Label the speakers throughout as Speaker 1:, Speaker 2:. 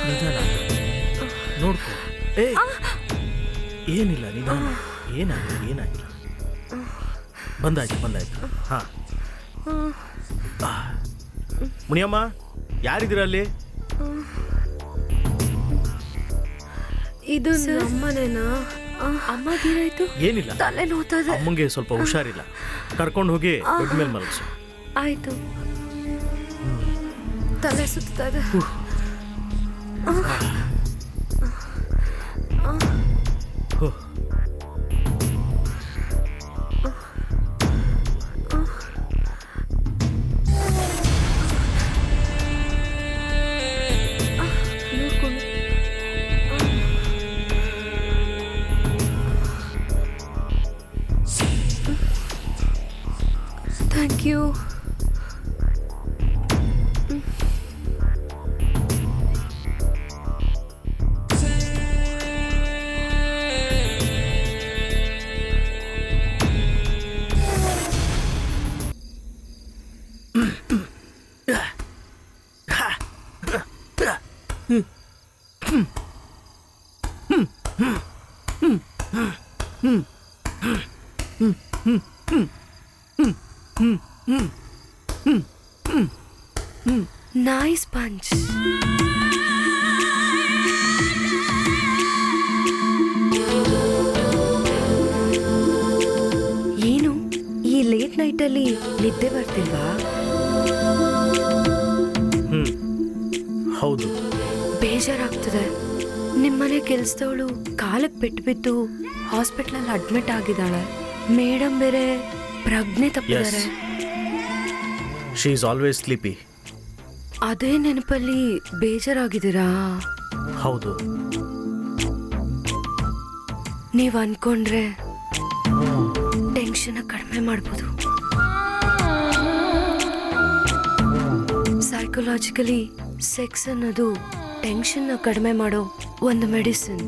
Speaker 1: ನಿಧಾನ ನೋಡ್ಕೊ. ಏನಿಲ್ಲ, ನಿಧಾನ. ಏನಾಗಿಲ್ಲ. ಬಂದಾಯ್ತು. ಹಾ, ಮುನಿಯಮ್ಮ, ಯಾರಿದ್ದೀರ ಅಲ್ಲಿ?
Speaker 2: ಇದು ನಮ್ಮನೇನಾ? ಅಮ್ಮಗೇನಾಯ್ತು?
Speaker 1: ಏನಿಲ್ಲ,
Speaker 2: ತಲೆ ನೋತದೆ.
Speaker 1: ಅಮ್ಮಂಗೆ ಸ್ವಲ್ಪ ಹುಷಾರಿಲ್ಲ. ಕರ್ಕೊಂಡು ಹೋಗಿ ಬೆಡ್ ಮೇಲೆ ಮಲಗಿಸು.
Speaker 2: ಆಯ್ತು. ತಲೆ ಸುತ್ತದೆ. Thank you. Nice punch. ಏನು ಈ ಲೇಟ್ ನೈಟ್ ಅಲ್ಲಿ ನಿದ್ದೆ ಬರ್ತಿಲ್ವಾ?
Speaker 1: ಹೌದು.
Speaker 2: ಬೇಜಾರಾಗ್ತದೆ. ನಿಮ್ಮನೆ ಕೆಲ್ಸದವಳು ಕಾಲಕ್ಕೆ ಬಿಟ್ಟು ಹಾಸ್ಪಿಟ್ಲಲ್ಲಿ ಅಡ್ಮಿಟ್ ಆಗಿದ್ದಾಳೆ. ಮೇಡಮ್ ಬೇರೆ ಪ್ರಜ್ಞೆ ತಪ್ಪಿದ್ದಾರೆ.
Speaker 1: She is always sleepy.
Speaker 2: ಅದೇ ನೆನಪಲ್ಲಿ ಬೇಜಾರಾಗಿದ್ದೀರಾ?
Speaker 1: ಹೌದು.
Speaker 2: ನೀವು ಅನ್ಕೊಂಡ್ರೆ ಟೆನ್ಷನ್ ಕಡಿಮೆ ಮಾಡ್ಬೋದು. ಸೈಕಲಾಜಿಕಲಿ ಸೆಕ್ಸ್ ಅನ್ನೋದು ಟೆನ್ಷನ್ನ ಕಡಿಮೆ ಮಾಡೋ ಒಂದು ಮೆಡಿಸಿನ್.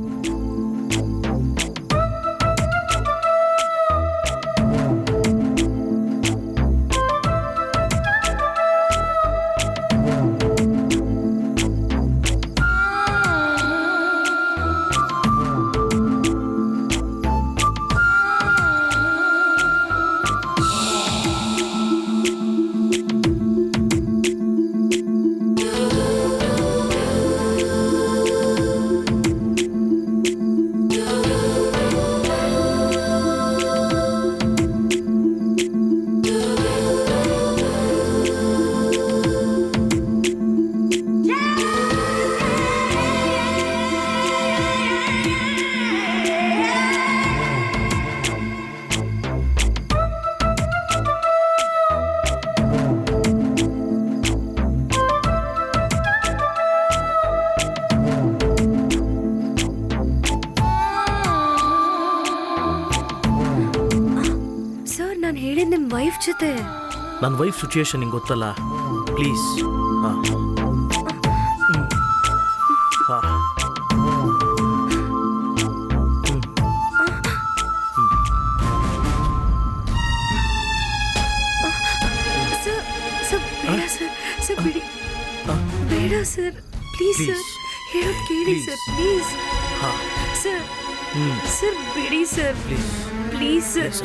Speaker 2: ನಿಮ್ ವೈಫ್ ಜೊತೆ.
Speaker 1: ನನ್ನ ವೈಫ್ ಸಿಚುಯೇಷನ್ ನಿಂಗೆ ಗೊತ್ತಲ್ಲ, ಪ್ಲೀಸ್.
Speaker 2: ಬೇಡ ಸರ್, ಪ್ಲೀಸ್ ಸರ್, ಹೇಳೋದು ಕೇಳಿ ಸರ್, ಪ್ಲೀಸ್ ಸರ್. ಸರ್ ಬಿಡಿ ಸರ್, ಪ್ಲೀಸ್ ಸರ್.